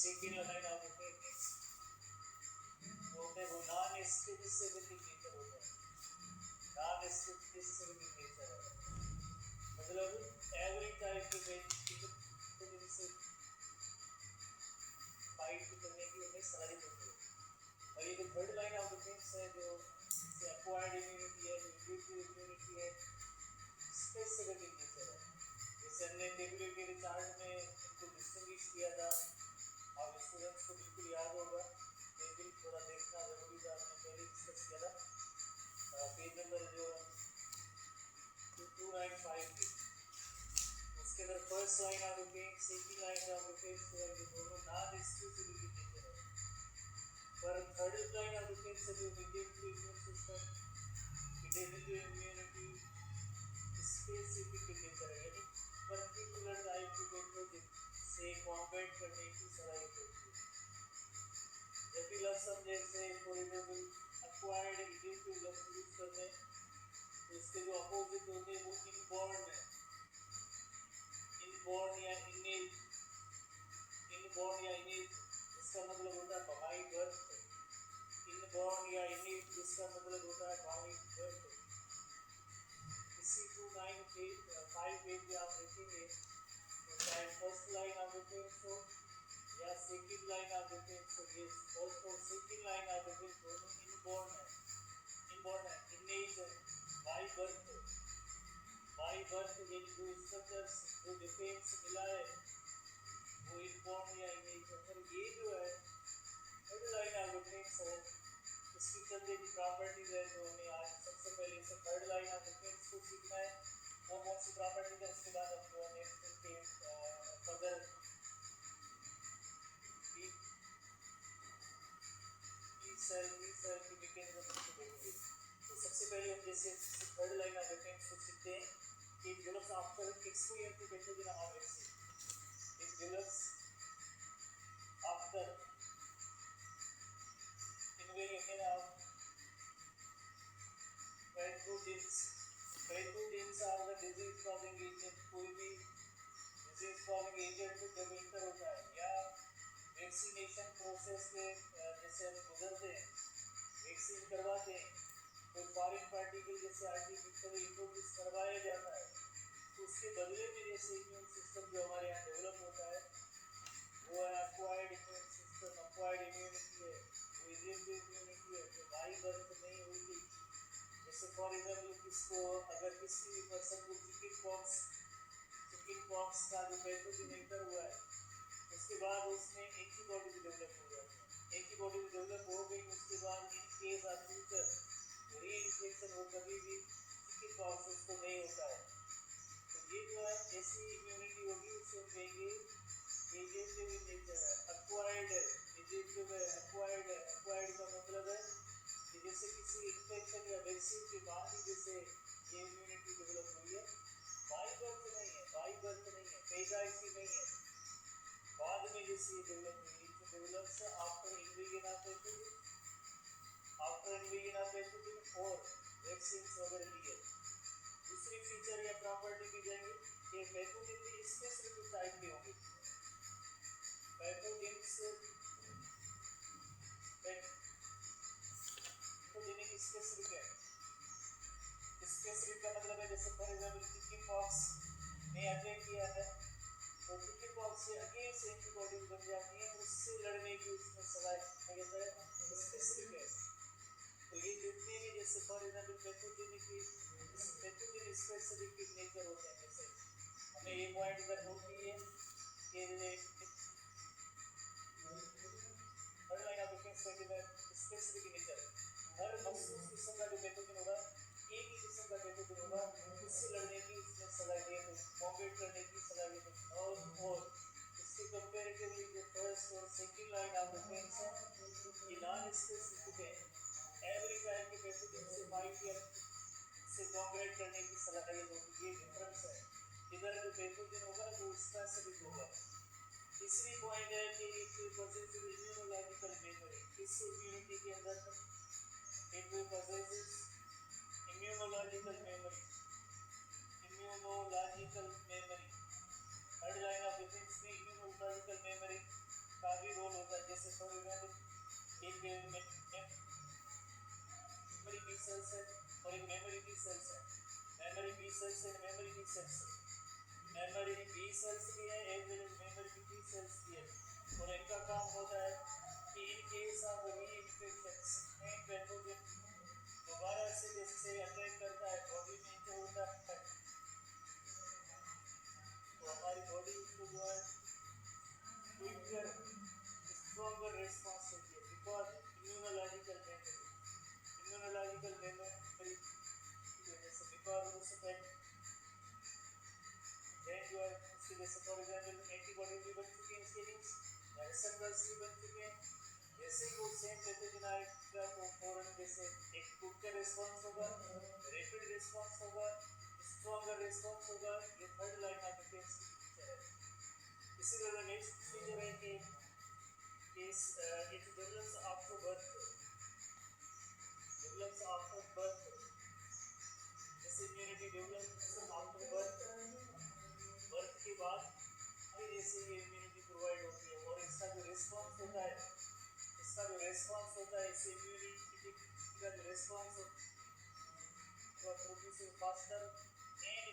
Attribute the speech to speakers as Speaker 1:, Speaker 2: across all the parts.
Speaker 1: Second line आप देखेंगे बोलते हैं वो नॉन स्पेसिफिक नेचर होता है, नॉन स्पेसिफिक नेचर है, मतलब एवरी टाइप के बेनिफिट से फाइट करने की हमें सलाह देते हैं। और ये जो थर्ड लाइन आप देखें है जो एक्वायर्ड इम्यूनिटी है, जो इम्यूनिटी है, स्पेसिफिक नेचर है। जैसे हमने टेबल के चार्ट में इनको डिस्टिंग्विश किया था, आप स्टूडेंट्स को बिल्कुल याद होगा, टेबल थोड़ा देखना जरूरी था, हमने पहले डिस्कस किया था पेज नंबर जो 295 की, उसके अंदर फर्स्ट लाइन आप देखें, सेकंड लाइन आप देखें, ये दोनों नॉन एक्सक्लूसिव नेचर है। पर थर्ड लाइन आप देखें से जो immune system immunity specific nature है, यानी पर्टिकुलर टाइप के पैथोजन से कॉम्बैट करने की सलाह होती है। जबकि लक्षण जैसे फॉर एग्जाम्पल एक्वायर्ड इम्यूनिटी लक्षण यूज करते हैं, तो इसके जो अपोजिट होते हैं वो इनबॉर्न है, इनबॉर्न या इनेट, इनबॉर्न या इनेट इसका मतलब होता है बाय बर्थ, इनबॉर्न या इनेट जिसका मतलब होता है बाय बर्थ। इसी 295 पेज पे आप देखेंगे तो चाहे फर्स्ट लाइन आप देखें तो या सेकंड लाइन आप देखें तो ये फर्स्ट और सेकंड लाइन आप देखें दोनों इनबॉर्न है, इनबॉर्न है, इनेट है, बाय बर्थ, बाय बर्थ यानी जो स्ट्रक्चर्स जो डिफेंस मिला है वो इनबॉर्न या इनेट है। पर ये जो है थर्ड लाइन आप देखें सर इसकी चंदे की प्रॉपर्टीज है जो हमें आज सबसे पहले से थर्ड लाइन आप देखें इसको सीखना है, वो कौन सी प्रॉपर्टीज है, उसके बाद हम जो नेक्स्ट के फर्दर सेल की मैकेनिज्म को देखेंगे। तो सबसे पहले हम जैसे थर्ड लाइन आप देखें इसको सीखते हैं कि develops after exposure to pathogen और vaccine, it develops after invasion of pathogens, pathogens are the disease causing agent, कोई भी डिजीज कॉजिंग एजेंट जब इंटर होता है या वैक्सीनेशन प्रोसेस के जैसे हम गुजरते हैं, वैक्सीन करवाते हैं, कोई फॉरेन पार्टिकल जैसे आर्टिफिशियल इंट्रोड्यूस करवाया जाता है, तो उसके बदले में जैसे इम्यून सिस्टम जो हमारे यहाँ डेवलप होता है वो है acquired immune system, acquired immunity है, वो इनेट इम्यूनिटी है जो बाई बर्थ नहीं हुई थी। जैसे फॉर एग्जाम्पल किसको अगर किसी भी पर्सन को चिकन पॉक्स का जो पैथोजन एंटर हुआ है उसके बाद उसमें एंटीबॉडी भी डेवलप हो जाती है, एंटीबॉडी भी डेवलप हो गई, उसके बाद इन केस ऑफ फ्यूचर री इन्फेक्शन हो कभी भी चिकन पॉक्स उसको नहीं होता है, तो ये जो है ऐसी इम्यूनिटी होगी उसे हम कहेंगे एजेंटिव नेचर है, एक्वायर्ड है, एजेंटिव है, एक्वायर्ड है। एक्वायर्ड का मतलब है कि जैसे किसी इन्फेक्शन या वैक्सीन के बाद ही जैसे ये इम्यूनिटी डेवलप हुई है, बाई बर्थ नहीं है, बाई बर्थ नहीं है, पैदाइशी नहीं है, बाद में जैसे डेवलप हुई, तो develops after invasion of pathogen, after invasion of pathogen और वैक्सीन वगैरह लिए। दूसरी फीचर या प्रॉपर्टी की जाएंगे कि पैथोजन भी स्पेसिफिक टाइप के होंगे, पैथोजेंस पैथोजेनिक स्पेसिफिक है, स्पेसिफिक का मतलब है जैसे फॉर एग्जाम्पल चिकन पॉक्स ने अटैक किया है तो चिकन पॉक्स से अगेन से एंटीबॉडी बन जाती है, उससे लड़ने की उसमें सलाह कहता है स्पेसिफिक है। तो ये जितने भी जैसे for example pathogenic specific nature होते हैं, जैसे हमें ये पॉइंट इधर होती है कि हर लाइन आप देखें स्पेसिफिक नेचर, हर मखसूस किस्म का जो पैथोजन होगा एक ही किस्म का पैथोजन होगा, उससे लड़ने की उसमें सलाह दी है, कॉम्बैट करने की सलाह दी है। और इसके कंपैरेटिवली जो फर्स्ट और सेकंड लाइन आप देखें ये नॉन स्पेसिफिक है, एवरी टाइप के पैथोजन से फाइट या से कॉम्बैट करने की सलाह दी होगी, ये डिफरेंस है। इधर जो पैथोजन होगा वो स्पेसिफिक होगा। तीसरी पॉइंट है कि इट पोजेसेस इम्यूनोलॉजिकल मेमोरी, इस इम्यूनिटी के अंदर it possesses immunological memory, immunological memory. Third line of defence में इम्यूनोलॉजिकल मेमोरी का भी मेमोरी बी सेल्स है और एक मेमोरी बी सेल्स है, मेमोरी बी सेल्स है, मेमोरी बी सेल्स है, मेमोरी बी सेल्स भी है, एक मेमोरी बी सेल्स भी है, और इनका काम होता है कि in case of reinfections and pathogen दोबारा से जैसे अटैक करता है बॉडी में जो होता है, तो हमारी बॉडी को जो है क्विकर स्ट्रॉन्गर रिस्पॉन्स होती है बिकॉज इम्यूनोलॉजिकल मेमोरी की वजह से, बिकॉज उससे देन जो है उसकी वजह से फॉर एग्जाम्पल एंटीबॉडी भी बन चुकी है इसके अगेंस्ट, रिसेप्टर्स भी बन चुके हैं, जैसे ही वो सेम पैथोजन आएगा तो फौरन जैसे एक क्विकर रिस्पॉन्स होगा, रैपिड रिस्पॉन्स होगा, स्ट्रॉन्गर रिस्पॉन्स होगा, ये थर्ड लाइन ऑफ डिफेंस की पिक्चर है। इसी तरह नेक्स्ट फीचर है कि इट डेवलप्स आफ्टर बर्थ, जैसे इम्यूनिटी डेवलप्स आफ्टर बर्थ के बाद फिर जैसे ये इम्यूनिटी प्रोवाइड होती है, और इसका जो रिस्पॉन्स होता है इससे इम्यूनिटी का जो response produces faster and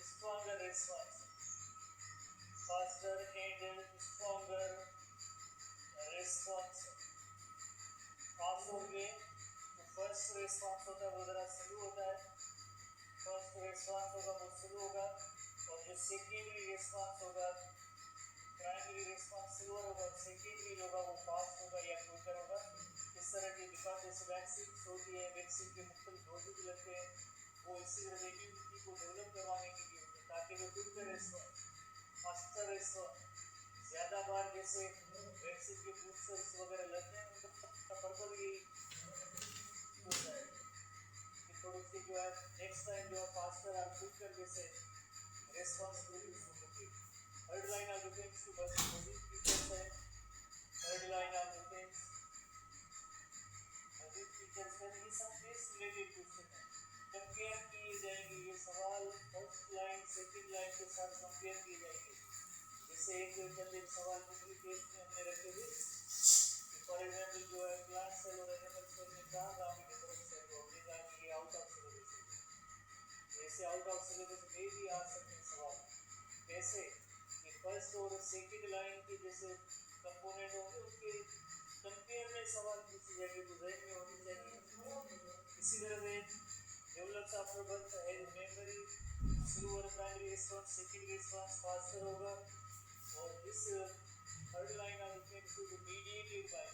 Speaker 1: stronger response, faster and stronger response पास होंगे। तो फर्स्ट रिस्पॉन्स होता है वो ज़रा स्लो होता है, फर्स्ट रिस्पॉन्स होगा वो स्लो होगा, और जो सेकेंडरी रिस्पॉन्स होगा, प्राइमरी रिस्पॉन्स स्लो होगा, सेकेंडरी होगा वो फास्ट होगा या क्विकर होगा। इस तरह की बिकॉज जैसे वैक्सीन होती है, वैक्सीन के मुख्तलिफ डोजेज लगते हैं, वो इसी तरह इम्यूनिटी को डेवलप करवाने के लिए होते हैं ताकि वो क्विकर रिस्पॉन्स फास्टर रिस्पॉन्स, ज़्यादा बार जैसे वैक्सीन के बूस्टर्स वगैरह लगते हैं उनका पर्पल ये होता है कि थोड़ी सी जो है नेक्स्ट टाइम जो है फास्टर और क्विकर जैसे रिस्पॉन्स प्रोड्यूस हो सके। थर्ड लाइन ऑफ डिफेंस की बस मजीद फीचर्स है, थर्ड लाइन ऑफ डिफेंस मजीद फीचर्स है, ये सब केस रिलेटेड क्वेश्चन है, कंपेयर किए जाएंगे ये सवाल फर्स्ट लाइन सेकंड लाइन के साथ कंपेयर किए जाएंगे। जैसे एक सवाल पिछले केस में हमने रखे थे कि फॉर एग्जाम्पल जो है प्लांट सेल और एनिमल सेल में कहाँ की डिफरेंस है, तो हमने कहा कि ये आउट ऑफ सिलेबस है, जैसे आउट ऑफ सिलेबस में भी आ सकते हैं सवाल, कैसे कि फर्स्ट और सेकंड लाइन के जैसे कंपोनेंट होंगे उनके कंपेयर में सवाल पूछे जाएंगे तो जहन में होनी चाहिए। इसी तरह से डेवलप्स आफ्टर बर्थ है मेमोरी स्लो और primary response, secondary response faster होगा, और इस थर्ड लाइन ऑफ डिफेंस को मीडिएटेड बाय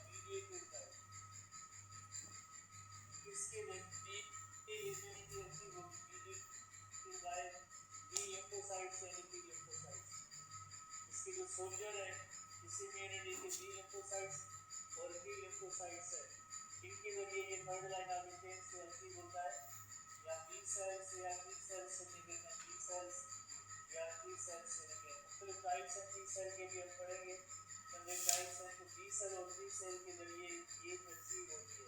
Speaker 1: इसके इम्यूनिटी अच्छी होगी, mediated by B lymphocytes and T lymphocytes. इसके जो सोल्जर है इस इम्यूनिटी के बी लिम्फोसाइट्स और टी लिम्फोसाइट्स है, इनके जरिए ये थर्ड लाइन ऑफ डिफेंस अच्छी होता है, या बी सेल्स से निकलते हैं, बी सेल्स या टी सेल्स से निकलते हैं, मुख्तलिफ टाइप्स हैं टी सेल के भी हम पढ़ेंगे, चंद टाइप्स हैं, तो बी सेल और टी सेल के जरिए ये अचीव होती है। तो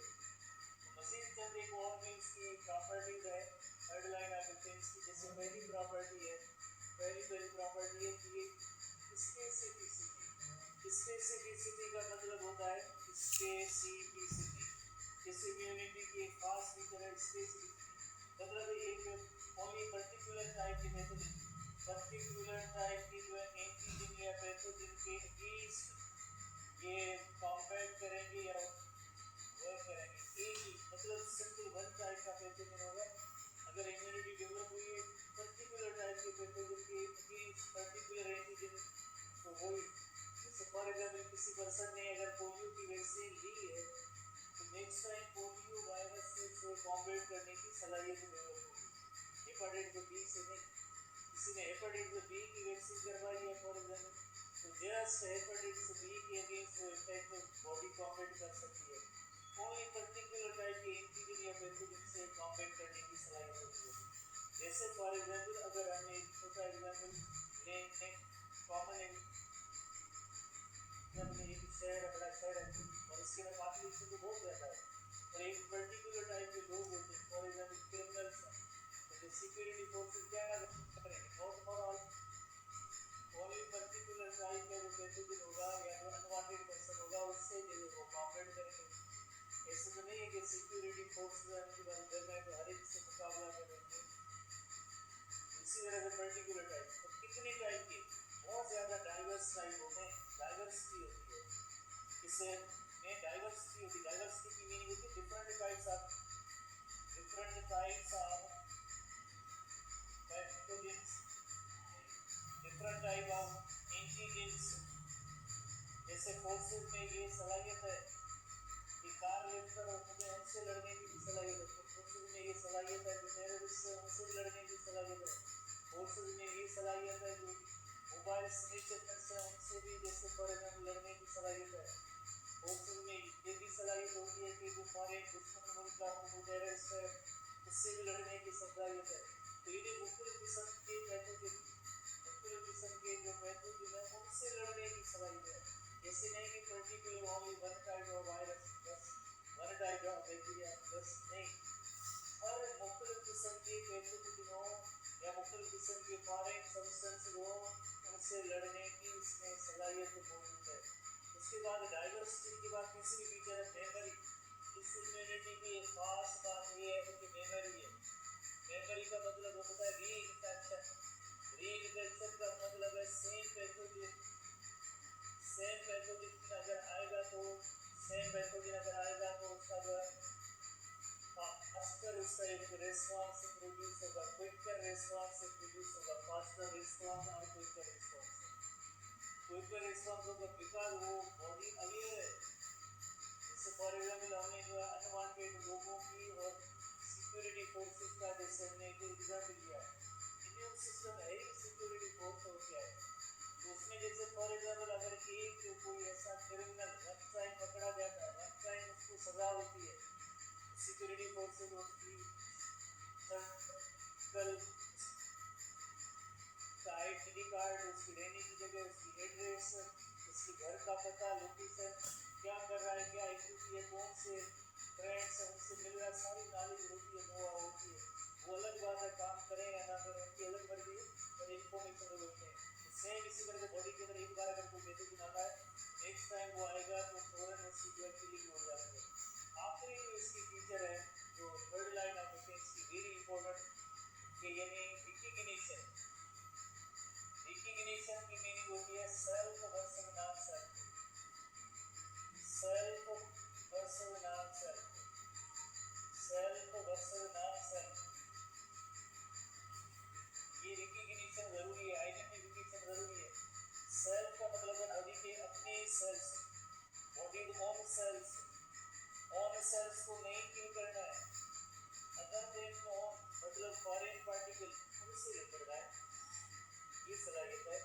Speaker 1: मज़ीद चंद एक और भी इसकी प्रॉपर्टीज है थर्ड लाइन ऑफ डिफेंस की, जैसे पहली प्रॉपर्टी है कि ये स्पेसिफिसिटी का मतलब होता है स्पेसिफिसिटी, इस इम्यूनिटी की एक खास फीचर है स्पेसिफिसिटी, मतलब एक ओनली पर्टिकुलर टाइप की पैथोजन, पर्टिकुलर टाइप की जो है एंटीजन या पैथोजन के अगेंस्ट ये कॉम्बैट करेंगे या वर्क करेंगे, एक ही मतलब सिंपल वन टाइप का पैथोजन होगा। अगर इम्यूनिटी डेवलप हुई है पर्टिकुलर टाइप के पैथोजन के अगेंस्ट पर्टिकुलर एंटीजन, तो वही जैसे फॉर एग्जाम्पल किसी पर्सन ने अगर पोलियो की वैक्सीन ली है तो नेक्स्ट टाइम पोलियो वायरस से कॉम्बैट करने की सलाहियत डेवलप होगी, हेपेटाइटिस बी से नहीं। किसी ने हेपेटाइटिस बी की वैक्सीन करवाई है फॉर एग्जाम्पल, तो जस्ट हेपेटाइटिस बी के अगेंस्ट वो इफेक्ट बॉडी कॉम्बैट कर सकती है, कोई पर्टिकुलर टाइप के एंटीजन या पैथोजन से कॉम्बैट करने की सलाहियत होती है। जैसे फॉर एग्जाम्पल अगर हमने एक छोटा एग्जाम्पल लें, कॉमन एक शहर है, बड़ा शहर है और इसके अंदर पॉपुलेशन तो बहुत ज़्यादा है, और एक पर्टिकुलर टाइप के लोग होते हैं फॉर एग्जाम्पल क्रिमिनल्स हैं, तो सिक्योरिटी फोर्सेस क्या करेंगे, not for all, only particular type का जो पैथोजन होगा या जो अनवांटेड ऐसे तो नहीं है कि सिक्योरिटी फोर्स की बात कर रहे हैं तो हर एक से मुकाबला करेंगे। इसी तरह से पर्टिकुलर टाइप तो कितने टाइप के बहुत ज़्यादा डाइवर्स टाइप होते हैं, डाइवर्सिटी होती है। इससे में डाइवर्सिटी होती है, डाइवर्सिटी की मीनिंग होती है different types of pathogens, different type of antigens. जैसे फोर्सेस में ये सलाहियत है कि कार लेकर और मुझे उनसे लड़ने की भी सलाहियत है, फोर्सेस में ये सलाहियत है कि टेररिस्ट से उनसे लड़ने की सलाहियत है, फोर्सेस में ये सलाहियत है कि मोबाइल स्नेचर से उनसे भी जैसे फॉर एग्जाम्पल लड़ने की सलाहियत है। फोर्सेस में ये भी सलाहियत होती है कि जो फॉरेन दुश्मन मुल्क का वो टेररिस्ट है उससे भी लड़ने की सलाहियत है। तो ये मुख्तलिफ किस्म के पैथोजन, मुख्तलिफ किस्म के जो पैथोजन है उनसे लड़ने की सलाहियत है। ऐसे नहीं कि particular only one type of virus बस, वन टाइप ऑफ बैक्टीरिया बस नहीं, हर मुख्तलिफ किस्म के पैथोजन हो या मुख्तलिफ किस्म के फॉरेन सब्सटेंस हो उनसे लड़ने की इसमें सलाहियत मौजूद है। उसके बाद डाइवर्सिटी की बात किसी भी फीचर है मेमोरी। इस इम्यूनिटी की एक खास बात ये है कि मेमोरी है। मेमोरी का मतलब होता है री इन्फेक्शन। री इन्फेक्शन का मतलब है सेम पैथोजन अगर आएगा तो उसका जो है फास्टर उसका एक रिस्पॉन्स प्रोड्यूस होगा, क्विकर रिस्पॉन्स प्रोड्यूस होगा, फास्टर रिस्पॉन्स और क्विकर रिस्पॉन्स होगा बिकॉज वो बॉडी अवेयर है। जैसे फॉर एग्जाम्पल हमने जो है अनवांटेड लोगों की और सिक्योरिटी फोर्सेस का जैसे हमने एक एग्जाम्पल लिया है, इम्यून सिस्टम है ही सिक्योरिटी फोर्स हो गया है। तो उसमें जैसे फॉर एग्जाम्पल अगर एक कोई ऐसा क्रिमिनल वन टाइम पकड़ा जाता है, वन टाइम उसको सजा होती है, सिक्योरिटी फोर्सेस उसकी सर्कल उसका आईडी कार्ड, उसकी रहने की जगह, उसकी एड्रेस, उसके घर का पता, लोकेशन, क्या कर रहा है, क्या एक्टिविटी है, कौन से फ्रेंड्स हैं उनसे मिल रहा है, सारी नॉलेज होती है, नोआ होती है। वो अलग बात है काम करें या ना करें उनकी अलग मर्जी है और इन्फॉर्मेशन होते हैं। सेम इसी तरह से बॉडी के अंदर एक बार अगर कोई पैथोजन आता है नेक्स्ट टाइम वो आएगा तो फौरन उसकी जो है किलिंग हो जाती है। आखिरी जो इसकी फीचर है जो थर्ड लाइन ऑफ डिफेंस की वेरी इंपॉर्टेंट कि यानी रिकग्निशन। रिकग्निशन की मीनिंग होती है self versus non self, self versus non self, self versus non self. ये रिकग्निशन जरूरी है, आइडेंटिफिकेशन जरूरी है। सेल्फ का मतलब है बॉडी के अपने cells, body own cells, own cells को नहीं किल करना है। अदर देन ओन मतलब फॉरेन पार्टिकल उनसे लेकर जाए, ये सलाहियत है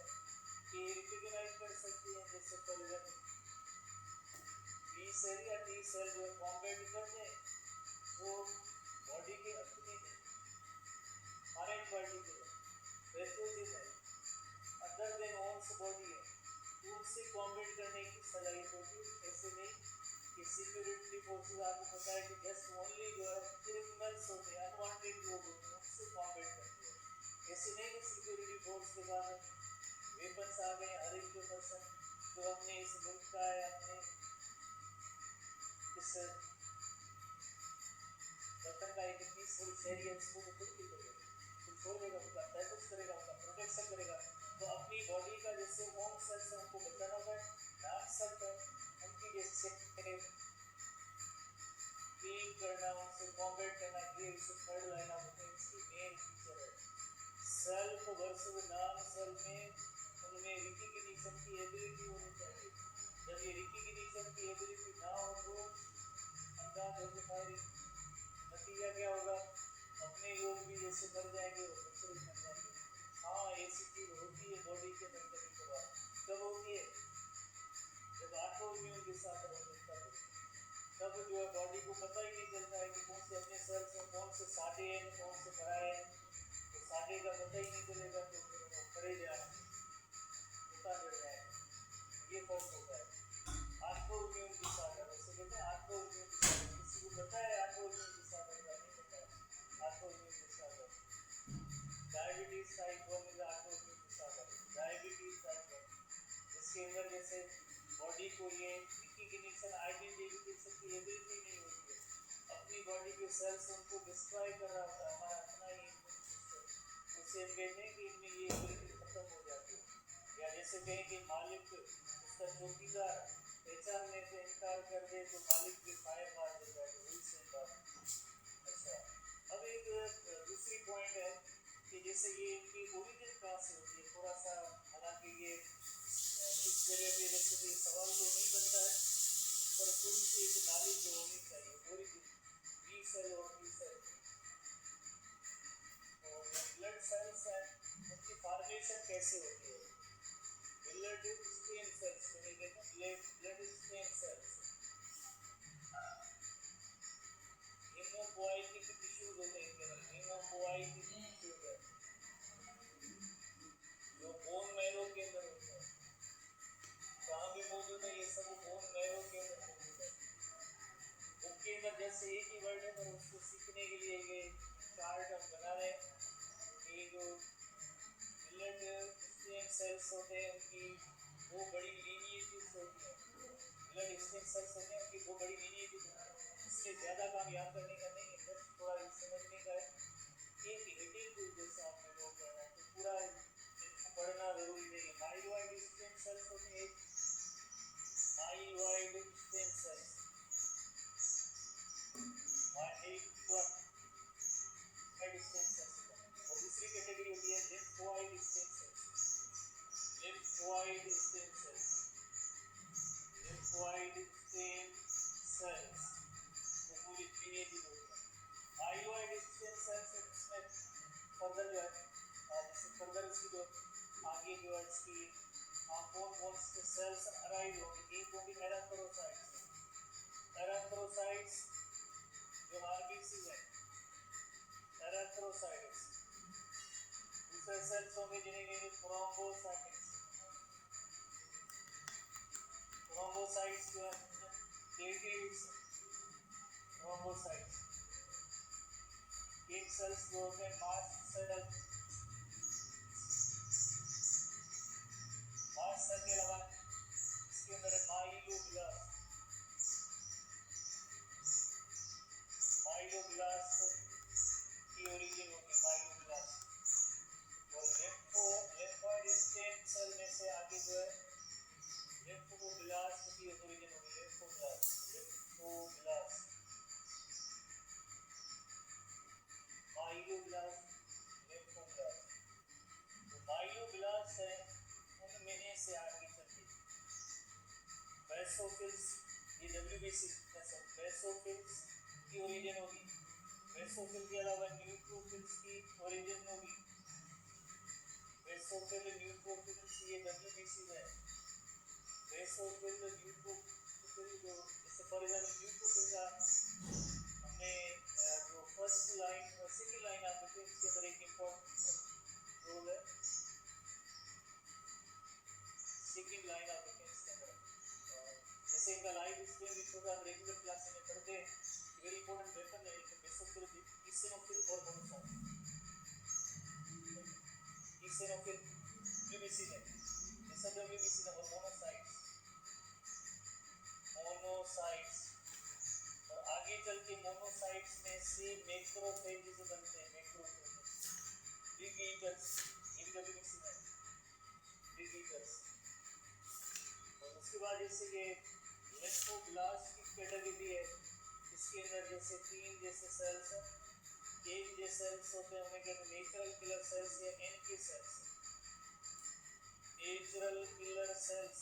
Speaker 1: कि रिकग्नाइज कर सकती है। जैसे फॉर एग्जाम्पल बी सेल या टी सेल जो कॉम्बैट करते हैं वो बॉडी के अपने फॉरेन पार्टिकल पैथोजन है, अदर देन ओन्स बॉडी है, उनसे कॉम्बैट करने की सलाहियत होती है। ऐसे नहीं कि सिक्योरिटी फोर्सेस आपको पता है कि जस्ट ओनली जो है क्रिमिनल्स होते हैं, अनवांटेड लोग होते हैं उनसे कॉम्बैट करते हैं। ऐसे नहीं कि सिक्योरिटी फोर्स के बाद वेपन्स आ गए, हर एक जो पर्सन जो अपने इस मुल्क का है, अपने इस वतन का एक पीसफुल शहरी है उसको तो खुद भी करेगा, खुद छोड़ देगा, उनका तहफ़्फ़ुज़ करेगा, उनका प्रोटेक्शन करेगा। तो अपनी बॉडी का जैसे ओन सेल्स है उनको बचाना होगा, नॉन सेल्फ है उनकी जैसे क्लीन करना, उनसे कॉम्बैट करना, ये इससे थर्ड लाइन ऑफ डिफेंस की मेन फीचर है। सेल्फ वर्सेस नॉन सेल्फ में उनमें रिकग्निशन की एबिलिटी होनी चाहिए। जब ये रिकग्निशन की एबिलिटी ना हो तो अंदाज हो कि फायरिंग नतीजा क्या होगा, अपने लोग भी जैसे मर जाएंगे और दूसरे मर जाएंगे। हाँ ऐसी चीज़ होती है बॉडी के अंदर कभी कभार, कब होती है जब ऑटो इम्यून के साथ होता है, तब जो है बॉडी को पता ही नहीं चलता है कि कौन से अपने सेल्स हैं, कौन से सादे हैं, कौन से पराए हैं। तो सादे का पता ही नहीं चलेगा तो फिर वो खड़े जाए होता जड़ जाएगा, ये फर्क होता है ऑटो इम्यून डिसऑर्डर। वैसे कहते हैं ऑटो इम्यून डिसऑर्डर, किसी को पता है ऑटो इम्यून डिसऑर्डर का नहीं पता है। Auto immune disorder diabetes type 1 is auto immune disorder, diabetes type 1 जिसके अंदर जैसे बॉडी को ये रिकग्निशन, आइडेंटिफिकेशन की एबिलिटी नहीं होती है। अपनी बॉडी के सेल्स उनको डिस्ट्रॉय कर रहा होता है, हमारा अपना ही इम्यून सिस्टम उसे हम कहते हैं कि इनमें ये एबिलिटी खत्म हो जाती है। या जैसे कहें कि मालिक उसका चौकीदार पहचानने से इनकार कर दे तो मालिक भी फायर मार देता है, वही सेम बात। अच्छा, अब एक दूसरी पॉइंट है कि जैसे ये इनकी ओरिजिन कहाँ से होती है, थोड़ा सा, हालांकि ये कुछ जगह पे जैसे कि सवाल तो नहीं बनता है, पर थोड़ी सी एक नॉलेज जो होनी चाहिए। ओरिजिन बी सेल और टी सेल और ब्लड सेल्स है, उनकी फॉर्मेशन कैसे होती है? ब्लड स्टेम सेल्स, मैंने देखा blood stem cells, haemopoietic tissues होते हैं इनके अंदर, हेमोपोइटिक टिश्यूज है जो बोन मैरो के अंदर होते हैं। कहाँ भी मौजूद है ये सब? बोन मैरो के अंदर मौजूद है। बुक के अंदर जैसे एक ही वर्ड है, पर उसको सीखने के लिए ये चार्ट हम बना रहे हैं। ये जो ब्लड स्टेम सेल्स होते हैं उनकी वो बड़ी लीनिएजेस होती हैं, ब्लड स्टेम सेल्स होते हैं उनकी वो बड़ी लीनिएजेस होती हैं। इससे ज़्यादा काम याद करने का नहीं है, बस थोड़ा समझने का है। एक हेडिंग जैसे आपने लोग करना है तो पूरा पढ़ना जरूरी नहीं है। माइलॉइड स्टेम सेल्स होते हैं, myeloid stem cells, stem cells. और दूसरी कैटेगरी होती है lymphoid stem cells, lymphoid stem cells, lymphoid stem cells तो पूरी लीनिएज होती है। माइलॉइड स्टेम सेल्स इसमें फर्दर जो है जैसे फर्दर इसकी जो आगे जो है इसकी कौन से सेल्स अराइव होंगे, एक होंगे एरेथ्रोसाइट्स, एरेथ्रोसाइट्स जो आरबीसी है, एरेथ्रोसाइट्स। दूसरे सेल्स होंगे जिन्हें कहेंगे थ्रोम्बोसाइट्स, थ्रोम्बोसाइट्स जो है प्लेटलेट्स, थ्रोम्बोसाइट्स। एक सेल्स जो होते हैं मास्ट सेल, मास्ट सेल के अलावा इसके अंदर है माइलोब्लास्ट, माइलोब्लास्ट की ओरिजिन होगी माइलोब्लास्ट। और लिम्फोइड स्टेम सेल में से आगे जो है लिम्फोब्लास्ट की ओरिजिन होगी, लिम्फोब्लास्ट, लिम्फोब्लास्ट, माइलोब्लास्ट, लिम्फोब्लास्ट। तो माइलोब्लास्ट है उनमें से आगे चलती बेसोफिल्स, ये डब्ल्यूबीसी बेसोफिल्स की ओरिजिन होगी। बेसोफिल के अलावा न्यूट्रोफिल्स की ओरिजिन होगी। बेसोफिल न्यूट्रोफिल्स ये डब्ल्यूबीसी है। बेसोफिल न्यूट्रोफिल जो जैसे फॉर एग्जाम्पल न्यूट्रोफिल का हमने जो फर्स्ट लाइन और सेकेंड लाइन आप देखते हैं इसके अंदर एक इम्पोर्टेंट रोल है। सेकेंड लाइन आप देखें इसके अंदर जैसे इनका लाइफ स्पेन भी छोटा, हम रेगुलर क्लास में पढ़ते हैं, वेरी इंपॉर्टेंट वेपन है बेसोफिल, इसिनोफिल और मोनोसाइट। इसिनोफिल डब्ल्यूबीसी है, जैसे डब्ल्यूबीसी है, और मोनोसाइट्स, मोनोसाइट्स। और आगे चल के मोनोसाइट्स में से मैक्रोफेजेस बनते हैं, मैक्रोफेजेस, बिग ईटर्स, ये भी डब्ल्यूबीसी है, बिग ईटर्स। और उसके बाद जैसे ये लिम्फोब्लास्ट की कैटेगरी है, इसके अंदर जैसे तीन जैसे सेल्स हैं, एक जो सेल्स होते हैं उन्हें कहते हैं नेचुरल किलर सेल्स या NK cells, natural killer cells,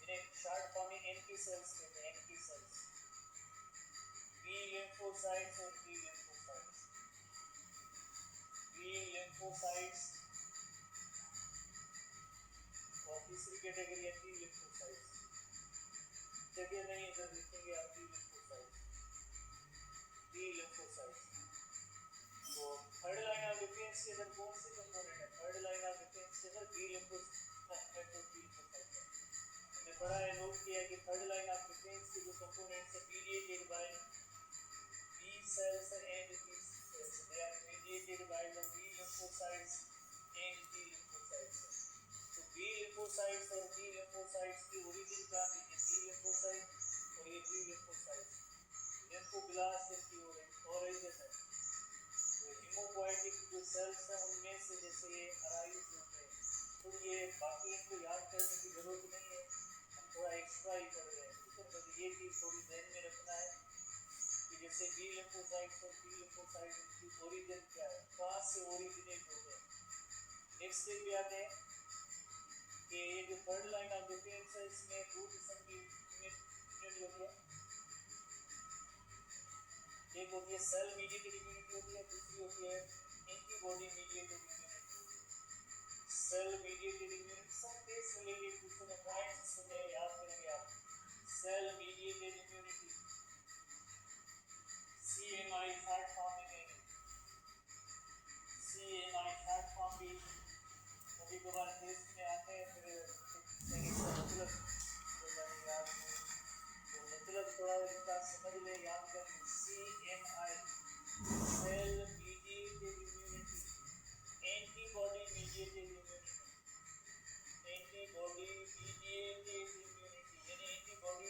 Speaker 1: इन्हें शॉर्ट फॉर्म में एनके सेल्स कहते हैं, एनके सेल्स। बी लिम्फोसाइट्स और टी लिम्फोसाइट्स, बी लिम्फोसाइट्स और तीसरी कैटेगरी है टी लिम्फोसाइट्स। जगह नहीं इधर लिखेंगे आप टी लिम्फोसाइट्स, टी लिम्फोसाइट्स। तो थर्ड लाइन ऑफ डिफेंस के अंदर कौन से कंपोनेंट है? थर्ड लाइन ऑफ डिफेंस के अंदर बी लिम्फोसाइट और टी लिम्फोसाइट है। हमने पढ़ा है, नोट किया कि थर्ड लाइन ऑफ डिफेंस के जो कंपोनेंट्स है mediated by B cells and T cells, they are mediated by the B lymphocytes and T lymphocytes. तो बी लिम्फोसाइट्स और टी लिम्फोसाइट्स की ओरिजिन कहाँ है? बी लिम्फोसाइट और ये बी लिम्फोसाइट। लिम्फोब्लास्ट की ओरिजिन है। तो हीमोपोएटिक जो सेल्स हैं उनमें से जैसे ये अराइज होते हैं, तो ये बाकी इनको याद करने की जरूरत नहीं है, हम थोड़ा एक्स्ट्रा ही कर रहे हैं। तो बस ये चीज़ थोड़ी ध्यान में रखना है कि जैसे बी लिम्फोसाइट्स और टी लिम्फोसाइट की ओरिजिन क्या है, कहाँ से ओरिजिनेट होते हैं। नेक्स्ट स्टेप पे आते हैं कि ये जो थर्ड लाइन ऑफ डिफेंस है इसमें दो किस्म की यूनिट होती है। एक होती है सेल मीडिएटेड इम्यूनिटी होती है, दूसरी होती है antibody mediated immunity. Cell mediated immunity सब केस रिलेटेड क्वेश्चन है, पॉइंट्स सुने याद करेंगे आप। सेल मीडिएटेड इम्यूनिटी CMI शॉर्ट फॉर्म में, CMI शॉर्ट फॉर्म भी कभी कभार टेस्ट में आते हैं, फिर इसका मतलब याद हो तो मतलब थोड़ा इनका समझ ले, याद करें। CMI cell mediated immunity, antibody mediated immunity, antibody mediated immunity यानी एंटीबॉडी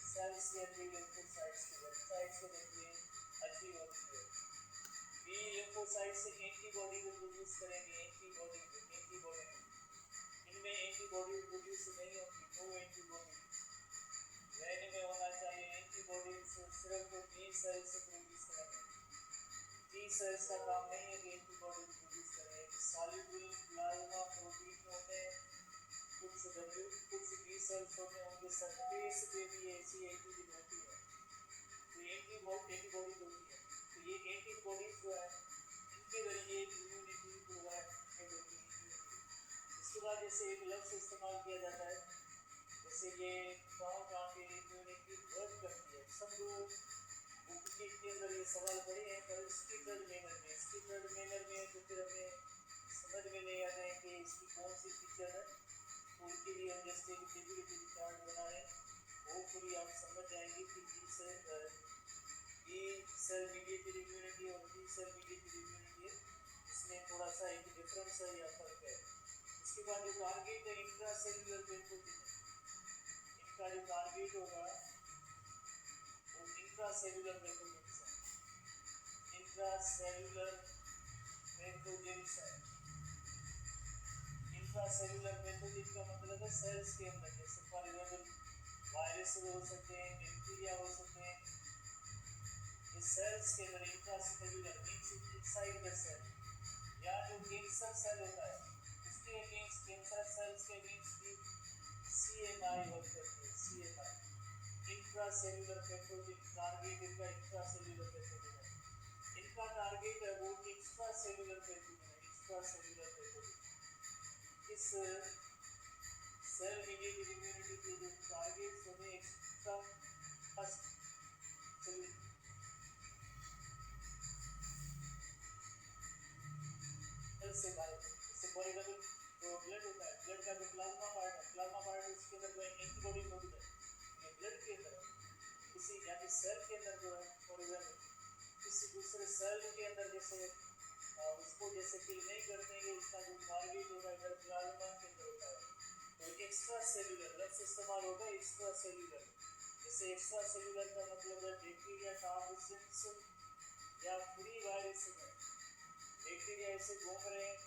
Speaker 1: सेल्स या बी लिम्फोसाइट्स की वेबसाइट से देखिए अच्छी होती है। बी लिम्फोसाइट से एंटीबॉडी को प्रोड्यूस करेंगे, एंटीबॉडी इनमें एंटीबॉडी प्रोड्यूस नहीं होती, नो एंटीबॉडी रहने में होना चाहिए। एंटीबॉडी सिर्फ टी सेल्स से प्रोड्यूस करेंगे। टी सेल्स का काम नहीं है कि एंटीबॉडी प्रोड्यूस करें। सॉल्युबल प्लाज्मा प्रोटीन होते हैं, कुछ बी सेल्स होते हैं, उनके सरफेस पे भी ऐसी एंटीबॉडी होती है, तो एंटीबॉडी होती है। तो ये एंटीबॉडी जो है इनके जरिए इम्यूनिटी प्रोवाइड होती है। इसके बाद जैसे एक लफ्ज़ इस्तेमाल किया जाता है, जैसे ये कहाँ पे इम्यूनिटी वर्क करती है। सब लोग बुक के अंदर ये सवाल पढ़े हैं, पर स्किटर्ड मैनर में तो फिर हमें समझ में नहीं आता है कि इसकी कौन सी फीचर है। उनके लिए हम जैसे फिजिबिलिटी चार्ट बनाए, होपफुली आप समझ जाएंगे कि बी सेल मीडिएटेड इम्यूनिटी और टी सेल मीडिएटेड इम्यूनिटी है, इसमें थोड़ा सा एक डिफरेंस है या फर्क है। इसके बाद जो टारगेट है इंट्रा सेलुलर पेथोजेन, इनका जो टारगेट होगा वो इंट्रा सेलुलर पेथोजेन है। इंट्रा सेलुलर पेथोजेन है। इंट्रासेलुलर पैथोजेन का मतलब है सेल्स के अंदर, जैसे फॉर एग्जाम्पल वायरस हो सकते हैं, बैक्टीरिया हो सकते हैं। ये सेल्स के अंदर intracellular means inside the cell. या जो कैंसर सेल होता है उसके अगेंस्ट कैंसर सेल्स के अगेंस्ट भी CMI वर्क करती है। CMI इंट्रासेलुलर पैथोजेन टारगेट इनका इंट्रासेलुलर पैथोजेन है। इनका टारगेट है वो एक्स्ट्रासेलुलर पैथोजेन है। एक्स्ट्रासेलुलर पैथोजेन इस सेल मीडिएटेड इम्यूनिटी के जो टारगेट्स होते हैं एक्स्ट्रा से बाहर, जैसे फॉर एग्जाम्पल जो ब्लड होता है, ब्लड का जो प्लाज्मा पार्ट है उसके अंदर जो एंटीबॉडी मौजूद है, ये ब्लड के अंदर किसी यानी सेल के अंदर जो है, फॉर एग्जाम्पल किसी दूसरे सेल के अंदर जैसे उसको जैसे किल नहीं करते हैं, इसका जो टारगेट होगा अगर प्लाज्मा के अंदर होता है तो एक्स्ट्रा सेलुलर लफ्ज़ इस्तेमाल होगा। एक्स्ट्रा सेलुलर, जैसे एक्स्ट्रा सेलुलर का मतलब है बैक्टीरिया टॉक्सिन्स या फ्री वायरस में बैक्टीरिया ऐसे घूम रहे हैं,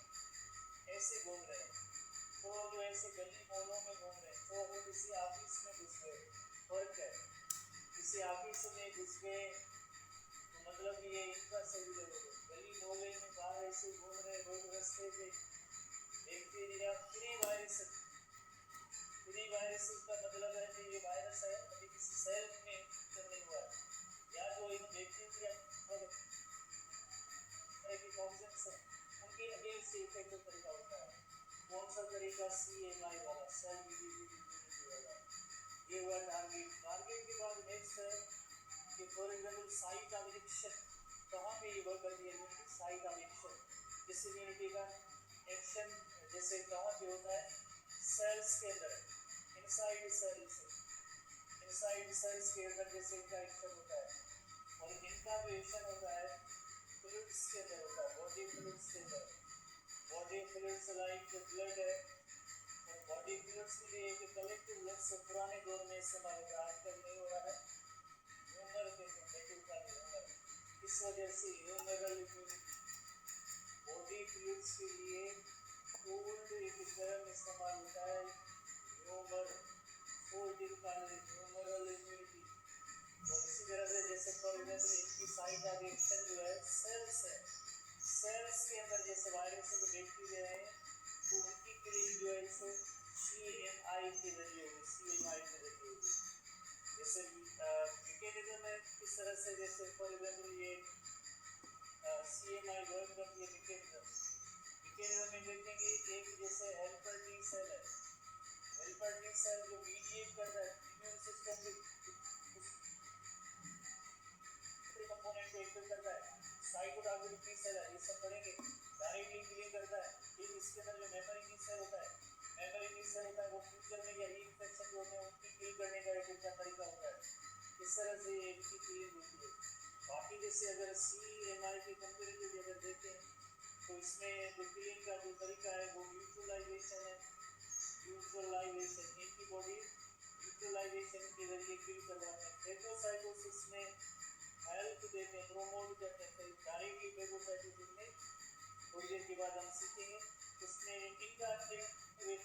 Speaker 1: तो जो ऐसे गली मोहल्लों में घूम रहे हैं, तो वो किसी ऑफिस में घुस गए, फर्क है। किसी ऑफिस में घुस गए तो मतलब ये इंट्रासेलुलर हो गए। गली मोहल्ले में बाहर ऐसे घूम रहे, रोड रास्ते पे बैक्टीरिया फ्री वायरस का मतलब है कि ये वायरस है अभी किसी सेल में एंटर नहीं हुआ है, या जो इन बैक्टीरिया की टॉक्सिन्स है उनके अगेंस्ट इफेक्टिव तरीका होता है। कौन सा तरीका? CMI वाला, सेल मीडिएटेड इम्यूनिटी वाला। ये हुआ टारगेट। टारगेट के बाद नेक्स्ट है कि for example site of action, कहाँ पे ये वर्क करती है इम्यूनिटी? Site of action. इस इम्यूनिटी का एक्शन जैसे कहाँ पे होता है? सेल्स के अंदर, इनसाइड सेल्स, इनसाइड सेल्स के अंदर जैसे इनका एक्शन होता है। और इनका जो एक्शन होता है फ्लूइड्स के अंदर होता है, बॉडी फ्लूइड्स के अंदर। बॉडी फ्लूइड्स लाइक ब्लड है, और बॉडी फ्लूइड्स के लिए एक कलेक्टिव ब्लड से पुराने दौर में इस्तेमाल होता है, आजकल नहीं हो रहा है। ह्यूमर के ह्यूमर, इस वजह से ह्यूमरल बॉडी फ्लूइड्स के लिए कोल्ड एक गर्म इस्तेमाल होता है, ह्यूमर, कोल्ड ह्यूमरल इम्यूनिटी। और इसी तरह से जैसे फॉर एग्जाम्पल इनकी साइट ऑफ एक्शन जो है सेल्स है, सेल्स के अंदर जैसे वायरस और बैक्टीरिया है तो उनकी किलिंग जो है इसे CMI के जरिए होगी, CMI के जरिए होगी। जैसे मैकेनिज्म है किस तरह से, जैसे फॉर एग्जाम्पल ये CMI वर्क करती है मैकेनिज्म में देखेंगे। एक जैसे हेल्पर टी सेल है, हेल्पर टी सेल जो मीडिएट करता है इम्यून सिस्टम के कंपोनेंट को एक्टिव करता है। साइटोटॉक्सिक टी सेल है, ये सब पढ़ेंगे, डायरेक्टली किलिंग करता है। फिर इसके अंदर जो मेमोरी टी सेल होता है, मेमोरी टी सेल होता है वो फ्यूचर में या इन्फेक्शन जो होते हैं उनकी किल करने का एक अच्छा तरीका होता है। इस तरह से इनकी किलिंग होती है। बाकी जैसे अगर CMI की कंपेरेटिव अगर देखें तो इसमें जो किलिंग का जो तरीका है वो न्यूट्रलाइजेशन है। न्यूट्रलाइजेशन, एंटीबॉडी न्यूट्रलाइजेशन के जरिए किल करवाते हैं। फेगोसाइटोसिस में हेल्प देते हैं, प्रोमोट करते हैं डायरेक्टली फेगोसाइटोसिस में। थोड़ी देर के बाद हम सीखेंगे उसमें इनडायरेक्ट वे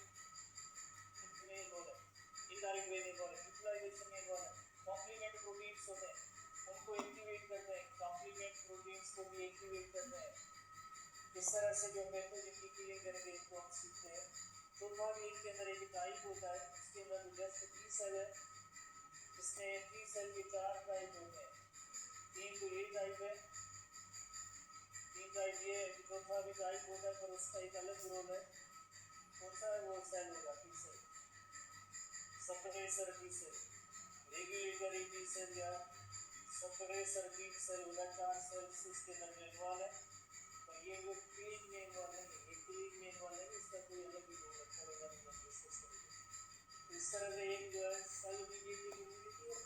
Speaker 1: में इन्वॉल्व है, इनडायरेक्ट वे में इन्वॉल्व है, न्यूट्रलाइजेशन में इन्वॉल्व है। कॉम्प्लीमेंट प्रोटीन्स होते हैं उनको एक्टिवेट करते हैं, कॉम्प्लीमेंट प्रोटीन्स को भी एक्टिवेट करते हैं। इस तरह से जो मेथड इनकी किलिंग करेंगे इसको हम सीखते हैं। चौथा भी इनके अंदर एक टाइप होता है, इसके अंदर जस्ट टी सेल है, इसमें टी सेल के 4 टाइप होते हैं। 3 तो ये टाइप है, 3 टाइप ये है कि चौथा भी टाइप होता है पर उसका एक अलग रोल है। कौन सा है वो सेल होगा? T cell, suppressor T cell, regulatory T cell या सप्रेसर टी सेल होगा। 4 सेल्स इसके अंदर इन्वॉल्व है। तो ये जो क्लीन में इन्वॉल्व है, ये क्लीन में इन्वॉल्व है, इसका कोई अलग ही रोल रखा रहेगा, हम डिस्कस करेंगे। इस तरह से एक जो है सेल मीडिएटेड इम्यूनिटी है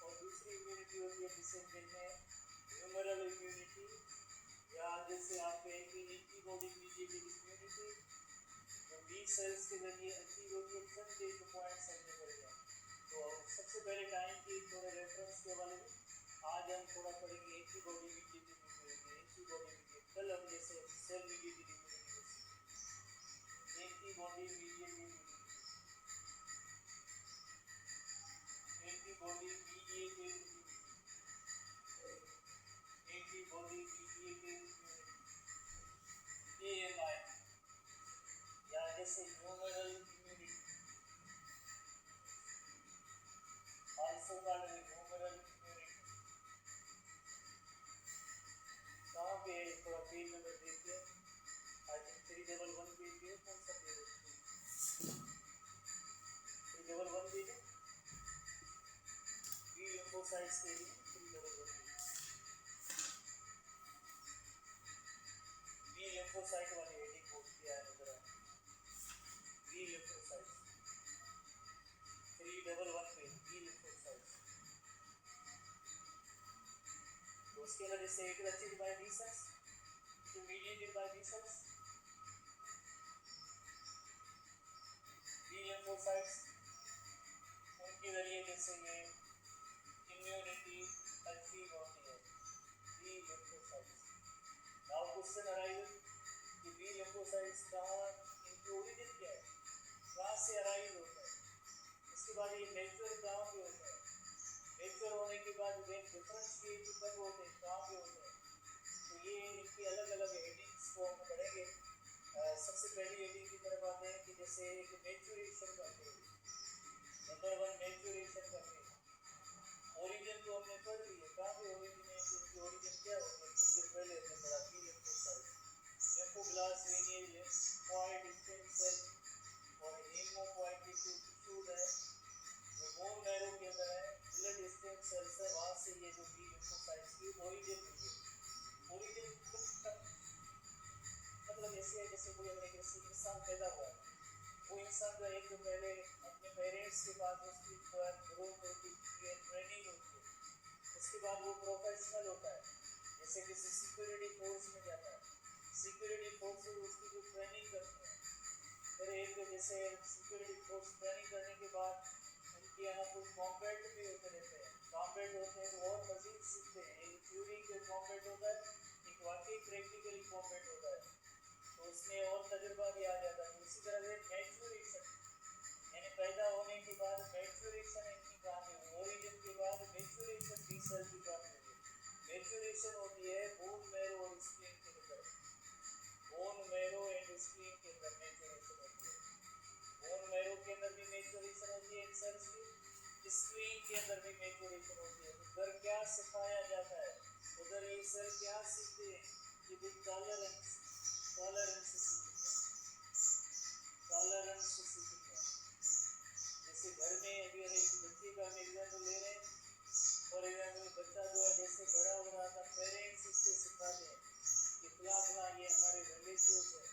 Speaker 1: और दूसरी इम्यूनिटी होती है जिसे कहते हैं ह्यूमरल इम्यूनिटी, या जैसे आप कहेंगे एंटीबॉडी मीडिएटेड इम्यूनिटी, जो बी सेल्स के जरिए अचीव होती है। सब एक पॉइंट समझने पड़ेगा। तो सबसे पहले टाइम की थोड़े रेफरेंस के वाले में आज हम थोड़ा पढ़ेंगे antibody mediated immunity. Antibody mediated कल हम जैसे cell mediated immunity, antibody mediated immunity, antibody mediated immunity, antibody mediated immunity AMI, या जैसे humoral immunity, also called humoral immunity. कहाँ पे थोड़ा पेज नंबर देखिए, आई थिंक 311 पेज है। कौन सा पेज है? 311 पेज है, बी लिम्फोसाइट्स के लिए 311 बी लिम्फोसाइट वाली हेडिंग बोल दिया है नजर आए, B lymphocytes 311 page, B lymphocytes. तो उसके अंदर जैसे एक अचीव्ड बाय बी सेल्स, जो mediated by B cells, B lymphocytes, उनके जरिए जैसे ये इम्यूनिटी अचीव होती है, B lymphocytes. Now question arise कि बी लिम्फोसाइट्स कहाँ, इनकी ओरिजिन क्या है, कहाँ से अराइज होता है, इसके बाद ये नेचुरल कहाँ पे होता है, नेचुरल होने के बाद डिफरेंशिएट कब होते हैं, कहाँ पे होते हैं। तो ये इनकी अलग अलग हेडिंग्स को हम पढ़ेंगे। सबसे पहली हेडिंग की तरफ आते हैं कि जैसे एक मैच्योरेशन का फेज, नंबर 1 मैच्योरेशन का फेज। ओरिजिन तो हमने पढ़ ली है, कहाँ पे ओरिजिन है, इसकी ओरिजिन क्या होती है, कुछ देर पहले हमने पढ़ा बी लिम्फोसाइट, लिम्फोब्लास्ट, वेनियल लिम्फोइड स्टेम सेल और हेमोपोइएटिक टिश्यूज है, जो बोन इंसान पैदा हुआ है, वो इंसान जो एक दिन पहले अपने पेरेंट्स के पास उसकी ग्रोथ होती है, ट्रेनिंग होती है, उसके बाद वो प्रोफेशनल होता है, जैसे किसी सिक्योरिटी फोर्स में जाता है, सिक्योरिटी फोर्स उसकी जो ट्रेनिंग करते हैं, फिर एक जैसे सिक्योरिटी फोर्स ट्रेनिंग करने के बाद उनके यहाँ कुछ कॉम्बैट भी होते रहते हैं, कॉम्बैट होते हैं तो और मजीद सीखते हैं, एक थ्योरी जो कॉम्बैट होता है, एक वाकई प्रैक्टिकली कॉम्बैट होता है, तो उसमें और तजुर्बा भी आ जाता है। इसी तरह से मैच्योरेशन यानी पैदा होने के बाद मैच्योरेशन इनकी कहानी हुई, ओरिजिन के बाद मैच्योरेशन बी सेल की कहानी हुई। मैच्योरेशन होती है बोन मैरो और स्प्लीन के अंदर, बोन मैरो एंड स्प्लीन के अंदर मैच्योरेशन होती है, बोन मैरो के अंदर भी मैच्योरेशन होती है इन सेल्स की, स्प्लीन के अंदर भी मैच्योरेशन होती है। उधर क्या सिखाया जाता है, उधर ये सेल क्या सीखते हैं कि भी टॉलरेंस टॉलरेंस सीखते हैं, टॉलरेंस सीखते हैं। जैसे घर में अभी एक बच्चे का हम एग्जाम्पल ले रहे हैं, और एग्जाम्पल बच्चा जो है जैसे बड़ा हो रहा था, पेरेंट्स इसको सिखाते हैं कि फला फला ये हमारे रिलेटिव है,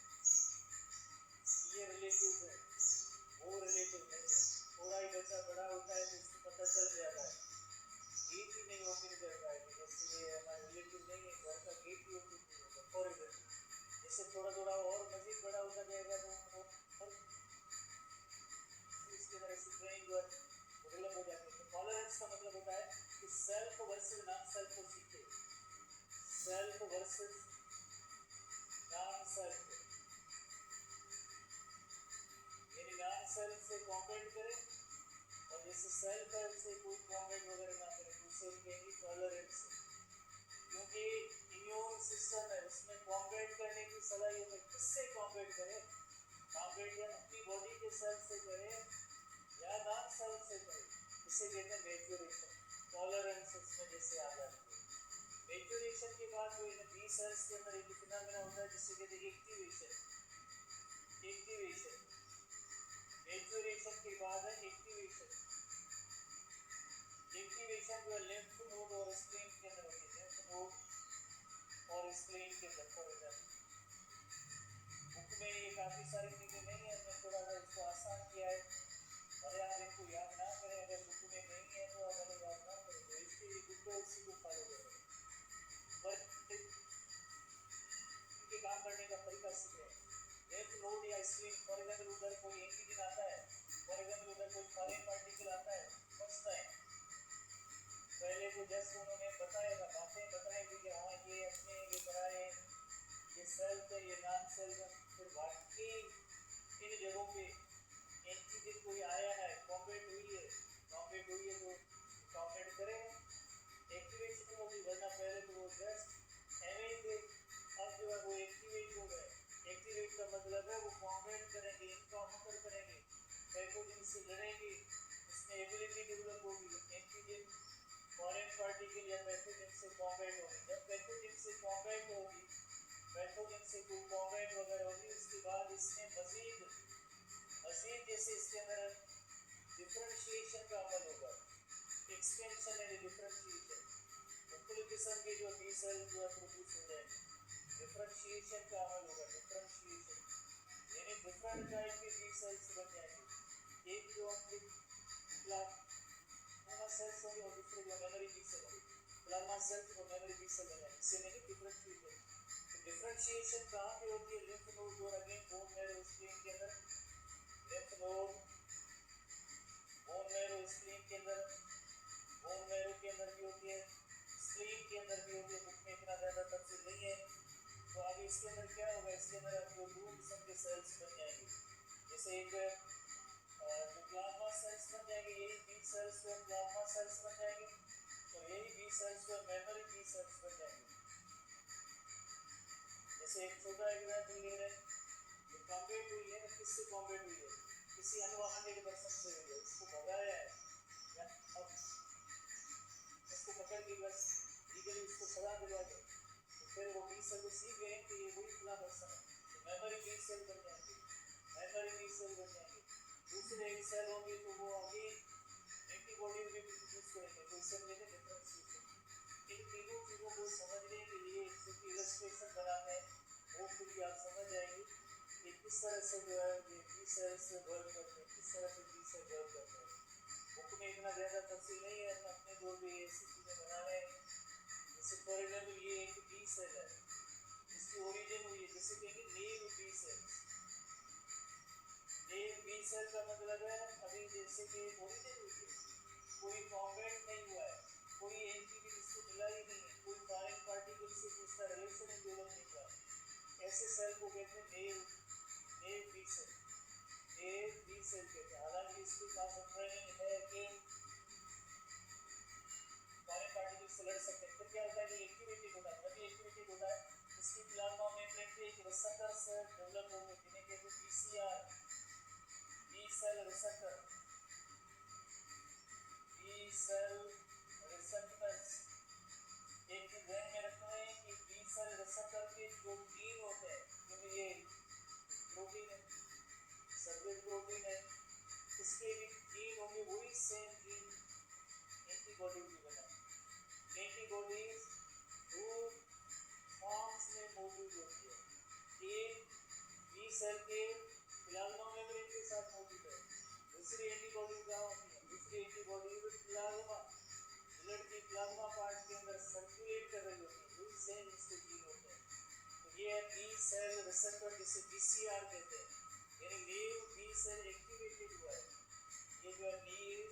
Speaker 1: ये रिलेटिव है, वो रिलेटिव नहीं है। थोड़ा ही बच्चा बड़ा होता है तो उसको पता चल जाता है, गेट ही नहीं ओपन करता है कि जैसे ये हमारे रिलेटिव नहीं है, घर का गेट ही ओपन नहीं होता। फॉर एग्जाम्पल जैसे थोड़ा थोड़ा और मजीद बड़ा होता जाएगा तो और इसके तरह से ट्रेनिंग जो है डेवलप हो जाती है। तो टॉलरेंस का मतलब होता है कि सेल्फ वर्सेस नॉन सेल्फ को सीखे, सेल्फ वर्सेस नॉन सेल्फ, यानी नॉन सेल्फ से कॉम्बैट करे और जैसे सेल्फ है उससे कोई कॉम्बैट वगैरह ना करे, उससे कहेंगे टॉलरेंस। क्योंकि इम्यून सिस्टम है उसमें कॉम्बैट करने की सलाहियत है, किससे कॉम्बैट करे, कॉम्बैट या अपनी बॉडी के सेल से करे या नॉन सेल से करे, इसे कहते हैं मैच्योरेशन। टॉलरेंस उसमें जैसे आ जाती है। मैच्योरेशन के बाद जो इन बी सेल्स के अंदर एक फिनोमेना होता है जिसे कहते हैं एक्टिवेशन, एक्टिवेशन, मैच्योरेशन के बाद है एक्टिवेशन। एक्टिवेशन जो है लिम्फ नोड और स्प्लीन के अंदर होती है, लिम्फ नोड और स्प्लीन के अंदर। फॉर एग्जाम्पल बुक में ये काफ़ी सारी चीज़ें नहीं है, हमने थोड़ा सा इसको आसान किया है, अरे आप इनको याद ना करें, अगर बुक में नहीं है तो आप अगर याद ना करें तो इसके लिए बुक को उसी को फॉलो करें, पर इनके काम करने का तरीका सीख रहे हैं। लिम्फ नोड या स्प्लीन, फॉर एग्जाम्पल उधर कोई एंटीजन आता है, फॉर एग्जाम्पल उधर कोई फॉरेन पार्टिकल आता है, फर्स्ट टाइम पहले तो जस्ट उन्होंने बताएगा, बातें बताएंगे कि हाँ ये अपने ये बनाए, ये सेल्फ है, ये नॉन सेल्फ है, फिर बाकी इन जगहों पे एंटीजन कोई आया है, कॉम्बैट हुई है, कॉम्बैट हुई है तो कॉम्बैट करेगा, एक्टिवेशन होगी, वरना पहले तो वो जस्ट एवं थे, अब जो है वो एक्टिवेट हो गए। एक्टिवेट का मतलब है वो कॉम्बैट करेंगे, इनकाउंटर करेंगे, पैथोजन से लड़ेंगे, उसमें एबिलिटी डेवलप होगी, एंटीजन फॉरेन पार्टिकल या पैथोजन से कॉम्बैट होगी। जब पैथोजन से कॉम्बैट होगी, पैथोजन से कोई कॉम्बैट वगैरह होगी, उसके बाद इसमें मजीद मजीद जैसे इसके अंदर डिफरेंशिएशन का अमल होगा, एक्सटेंशन एंड डिफरेंशिएशन, मुख्तलिफ किस्म के जो बी सेल जो है प्रोड्यूस हो जाएंगे, डिफरेंशिएशन का अमल होगा, डिफरेंशिएशन यानी डिफरेंट टाइप के बी सेल्स बन जाएंगे। एक जो अपनी प्लाज्मा सेल्स होंगे और दूसरे जो मेमोरी बी सेल होंगे, प्लाज्मा सेल्स और मेमोरी बी सेल बन जाएंगे, इससे नहीं डिफरेंशिएशन। तो डिफरेंशिएशन कहाँ पे होती है, लिम्फ नोड और अगेन बोन मैरो स्प्लीन के अंदर, lymph node bone marrow spleen के अंदर, बोन मैरो के अंदर भी होती है, स्प्लीन के अंदर भी होती है, बुक में इतना ज़्यादा तफसील नहीं है। तो आगे इसके अंदर क्या होगा, इसके अंदर आपको दो किस्म के सेल्स बन जाएंगे, जैसे एक जो प्लाज्मा सेल्स बन जाएंगे, यही बी सेल्स जो प्लाज्मा सेल्स बन जाएंगे, और यही बी सेल्स जो मेमोरी बी सेल्स बन जाएंगे। जैसे एक छोटा एग्जाम्पल ले रहे हैं, जो कॉम्बैट हुई है, किससे कॉम्बैट हुई है, किसी अनवांटेड पर्सन से हुई है, उसको भगाया है या अब उसको पकड़ के बस लीगली उसको सजा दिलवा दे, तो फिर वो बी सेल को सीख गए कि ये वही फला पर्सन है, तो मेमोरी बी सेल बन जाएंगे, मेमोरी बी सेल बन जाएंगे। दूसरे एक सेल होंगे तो वो आगे एंटीबॉडीज भी प्रोड्यूस करेंगे, तो इससे कहते हैं डिफरेंशिएशन। इन तीनों चीज़ों को समझने के लिए एक इलस्ट्रेशन बनाते हैं, होपफुली आप समझ जाएंगे। एक किस तरह से जो है ये बी सेल्स वर्क करते हैं, किस तरह से बी सेल वर्क करते हैं। बुक में इतना ज़्यादा तफसील नहीं है, हम अपने दौर पे ऐसी चीज़ें बना रहे हैं। जैसे फॉर एग्जाम्पल ये एक बी सेल है, इसकी ओरिजिन हुई है, जिसे कहेंगे नेव बी सेल्स। नेव बी सेल का मतलब है अभी जैसे कि ओरिजिन हुई है, कोई कॉन्वेंट नहीं हुआ है, कोई एंटीबी इसको मिला ही नहीं है, कोई फॉरेन पार्टिकल से इसका रिलेशन डेवलप नहीं हुआ, ऐसे सेल को कहते हैं नेव बी सेल। नेव बी सेल कहते हैं। हालांकि इसके पास ट्रेनिंग है कि फॉरेन पार्टिकल से लड़ सकते हैं। फिर क्या होता है कि एक्टिवेटेड होता है, तभी एक्टिवेटेड होता है इसकी प्लाज्मा मेम्ब्रेन पे एक रिसेप्टर्स डेवलप होंगे जिन्हें कहते हैं PCR, B cell receptor, B cell receptors. एक चीज ध्यान में रखना है कि बी सेल रिसेप्टर के जो जीन होते हैं, क्योंकि ये प्रोटीन है, सर्विस प्रोटीन है, इसके भी जीन होंगे वही सेम जीन एंटीबॉडी भी बनाए। एंटीबॉडीज दो फॉर्म्स में मौजूद होती है, एक बी सेल के प्लाज्मा मेम्ब्रेन के साथ मौजूद है, दूसरी एंटीबॉडी क्या होती है, दूसरी एंटीबॉडी प्लाज्मा ब्लड की प्लाज्मा पार्ट के अंदर सर्कुलेट कर रही होती है, वही सेम इसके जीन होते हैं। तो ये है बी सेल रिसेप्टर, जिसे बीसीआर कहते हैं, यानी नेव बी सेल एक्टिवेटेड हुआ है। ये जो है नेव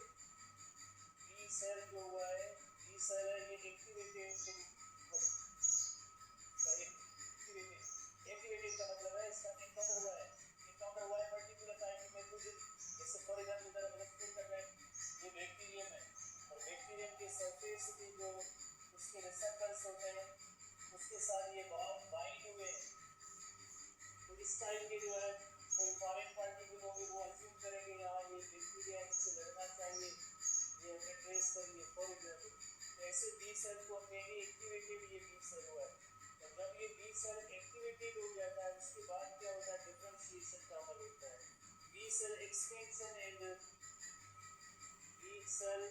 Speaker 1: बी सेल जो हुआ है, बी सेल है ये एक्टिवेटेड एक्टिवेटेड का मतलब है इसका एनकाउंटर हुआ है, एनकाउंटर हुआ है पर्टिकुलर काइंड में कुछ, जैसे फॉर एग्जांपल इधर हम एक्सप्लेन कर रहे हैं ये बैक्टीरियम है, और बैक्टीरियम के सरफेस की जो उसके रिसेप्टर्स होते हैं उसके साथ ये बाइंड हुए, तो इस टाइप के जो है कोई फॉरेन पार्टिकल होंगे वो अज्यूम करेंगे यहाँ ये बैक्टीरिया इनसे लड़ना चाहिए, ये हमें ट्रेस करिए फॉर एग्जाम्पल। ऐसे बी सेल को हम कहेंगे एक्टिवेटेड ये बी सेल हुआ है। तो जब ये बी सेल एक्टिवेटेड हो जाता है उसके बाद क्या होता है, डिफरेंशिएशन का अमल होता है, B cell extension and B cell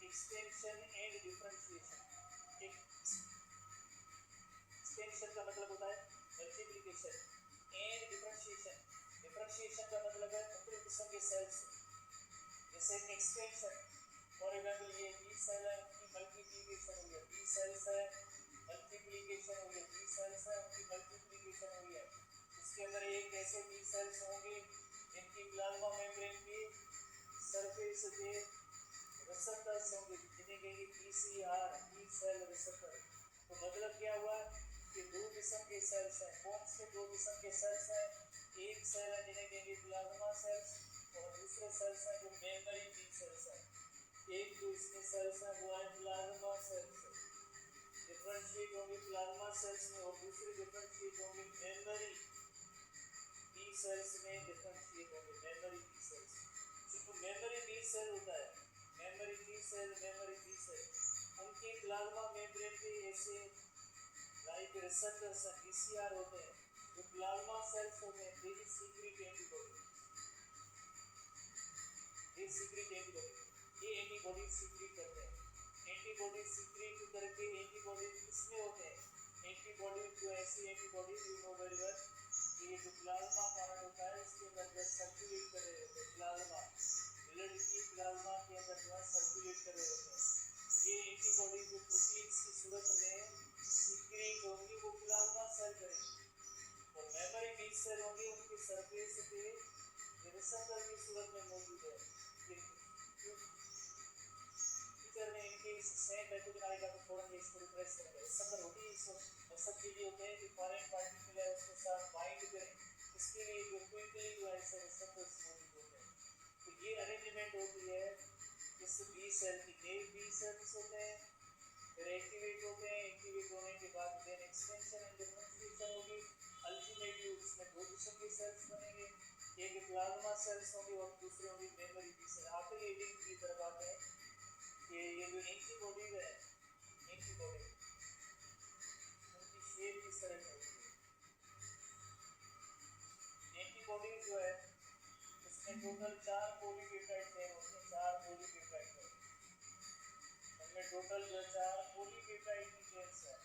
Speaker 1: extension and differentiation. Extension का मतलब होता है मल्टीप्लिकेशन, एंड डिफरेंशिएशन, डिफरेंशिएशन का मतलब है मुख्तलिफ किस्म के सेल्स, जैसे एक्सटेंशन फॉर एग्जाम्पल ये बी सेल है उनकी मल्टीप्लिकेशन हुई है, बी सेल्स है मल्टीप्लिकेशन हुई है, बी सेल्स है उनकी मल्टीप्लिकेशन हुई है। इसके अंदर एक ऐसे बी सेल्स होंगे जिनकी प्लाज्मा मेम्ब्रेन की सरफेस पे रिसेप्टर्स होंगे जिन्हें कहेंगे पीसीआर, बी सेल रिसेप्टर। तो मतलब क्या हुआ कि दो किस्म के सेल्स हैं, कौन से दो किस्म के सेल्स हैं, एक सेल है जिन्हें कहेंगे प्लाज्मा सेल्स और दूसरे सेल्स हैं जो मेमोरी बी सेल्स हैं। एक जो इसमें सेल्स हैं वो है प्लाज्मा सेल्स, डिफरेंशिएट होंगे प्लाज्मा सेल्स में, और दूसरे डिफरेंशिएट होंगे मेमोरी बी सेल्स में, डिफरेंशिएट होंगे मेमोरी बी सेल्स। जो मेमोरी बी सेल होता है, memory B cell, memory B cell, उनकी प्लाज्मा मेम्ब्रेन पे ऐसे लाइक रिसेप्टर्स हैं पीसीआर होते हैं, जो प्लाज्मा सेल्स होते हैं दे सीक्रेट एंटीबॉडी, ये सीक्रेट एंटीबॉडी, ये एंटीबॉडी सीक्रेट करते हैं, एंटीबॉडी सीक्रेट करके एंटीबॉडी किसमें होते हैं, एंटीबॉडी जो ऐसी antibody you know very well, ये जो प्लाज्मा पार्ट होता है इसके अंदर जो सर्कुलेट कर रहे होते हैं, प्लाज्मा ब्लड की प्लाज्मा के अंदर जो सर्कुलेट कर रहे होते हैं, ये एंटीबॉडी जो प्रोटीन्स की सूरत में सीक्रेट होंगी वो प्लाज्मा सेल करेंगे, और मेमोरी बी सेल होंगी उनकी सरफेस पे रिसेप्टर की सूरत में मौजूद है। टीचर ने इनके इस सेम मेथड आएगा तो फौरन इसको रिप्लेस करेंगे, रिसेप्टर होती है इसको मकसद के लिए होते हैं कि फॉरेन पार्टिकल है उसके साथ बाइंड करें, इसके लिए जो क्विकली जो ऐसे रिसेप्टर्स मौजूद होते हैं। तो ये अरेंजमेंट होती है इस बी सेल की, नेव बी सेल्स होते हैं, फिर एक्टिवेट होते हैं, एक्टिवेट होने के बाद देन एक्सटेंशन एंड डिफरेंशिएशन होगी, अल्टीमेटली उसमें दो किस्म के सेल्स बनेंगे, एक प्लाज्मा सेल्स होंगे और दूसरे होंगे मेमोरी बी सेल। आखिर एडिंग की तरफ आते हैं कि ये जो एंटीबॉडीज है, एंटीबॉडी उनकी शेप किस तरह की होती है, एंटीबॉडीज जो है इसमें टोटल 4 पॉलीपेप्टाइड चेन होते हैं, 4 पॉलीपेप्टाइड चेन, इनमें टोटल जो 4 पॉलीपेप्टाइड की चेन्स है,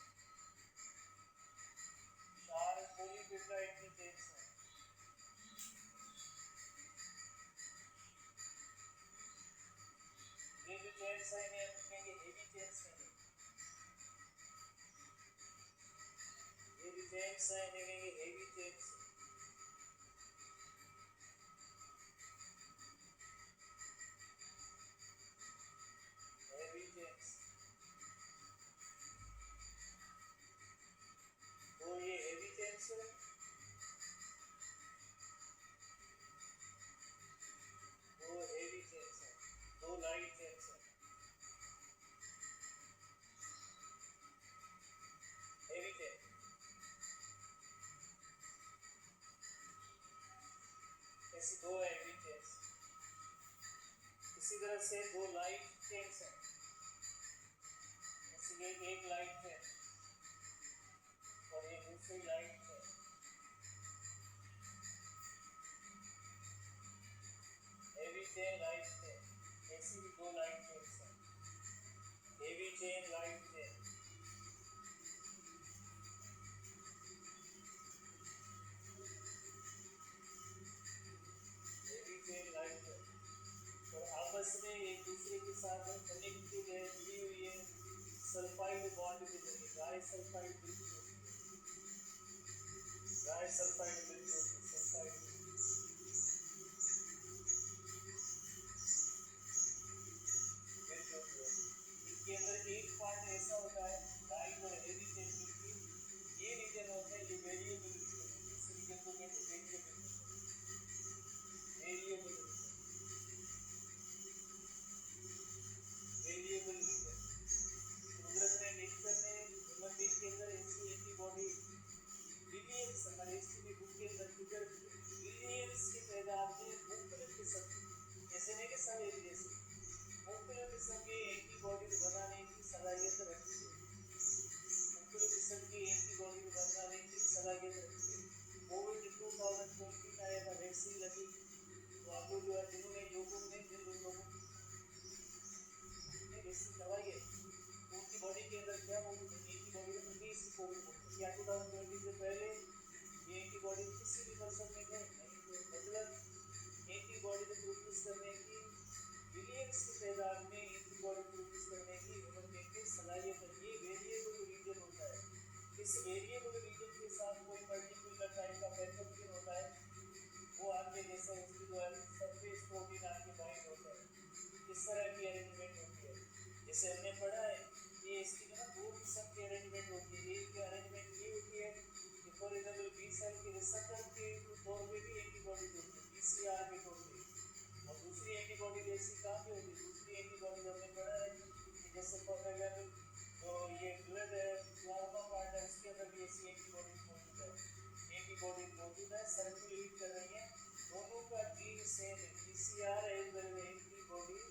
Speaker 1: 4 पॉलीपेप्टाइड की चेन्स है। चेन्स है इन्हें लिखेंगे हेवी चेन्स में, हेवी चेन्स है इन्हें लिखेंगे हेवी चेन्स, हेवी चेन्स। तो ये हेवी चेन्स है, दो हेवी चेन्स है, दो लाइट चेन्स है, हेवी चेन, ऐसी दो हेवी चेन्स। इसी तरह से दो लाइट चेन्स है, जैसे एक लाइट चेन और ये दूसरी light chain, heavy chain light chain, ऐसी भी दो लाइट चेन्स है, heavy chain light chain. Heavy chain light chain और आपस में एक दूसरे के साथ कनेक्टेड है, जुड़ी हुई है सल्फाइड बॉन्ड के जरिए, डाई सल्फाइड बिल्कुल होती है, डाई सल्फाइड बिल्कुल होती है, सल्फाइड बिल्कुल होती है। इसके अंदर एक पार्ट ऐसा होता है लाइट और हेवी चेन बिल्कुल, ये रीजन होते हैं, ये वेरिएबल रीजन है, इस रीजन को कहते हैं वेरिएबल, वेरिएबल रीजन। कुदरत ने, नेचर ने ह्यूमन बीइंग के अंदर ऐसी एंटीबॉडी बिलियंस, हमारे हिस्ट्री बुक के अंदर फिगर बिलियंस की तादाद में मुख्तलिफ किस्म, ऐसे नहीं कि सब एक जैसे, मुख्तलिफ किस्म के एंटीबॉडी बनाने की सलाहियत रखती है, मुख्तलिफ किस्म की एंटीबॉडी बनाने की सलाहियत रखती है। कोविड 2020 का एक वैक्सीन लगी तो आपको जो है जिन्होंने लोगों ने जिन लोगों ने वैक्सीन दवाई है तो उनकी बॉडी के अंदर क्या मौजूद है, एंटीबॉडी अगेंस्ट कोविड मौजूद है। क्या 2020 से पहले ये एंटीबॉडी किसी भी पर्सन में है नहीं, तो मतलब एंटीबॉडी को प्रोड्यूस करने की बिलियंस की तादाद में एंटीबॉडी प्रोड्यूस करने की ह्यूमन बीइंग की सलाहियत है। ये वेरिएबल रीजन होता है, इस वेरिएबल रीजन के साथ कोई पर्टिकुलर टाइप का पैथोजन होता है, वो आपके जैसे उसकी जो है सरफेस प्रोटीन आपके बाइंड होता है, इस तरह की अरेंजमेंट होती है। जैसे हमने पढ़ा है ये इसकी जो है दो किस्म की अरेंजमेंट होती है, एक अरेंजमेंट ये होती है कि फॉर एग्जाम्पल बी सेल के रिसेप्टर के तौर पे भी एंटीबॉडी होती है, पीसीआर के तौर पे, और दूसरी एंटीबॉडी जैसी कहाँ पे होती है, दूसरी एंटीबॉडी हमने पढ़ा है कि जैसे फॉर एग्जाम्पल जो ये ब्लड है प्लाज्मा पार्ट है उसके अंदर भी ऐसी एंटीबॉडी मौजूद है, एंटीबॉडी मौजूद है, सर्कुलेट कर रही है, दोनों का जीन सेम है, PCR as well as antibody इन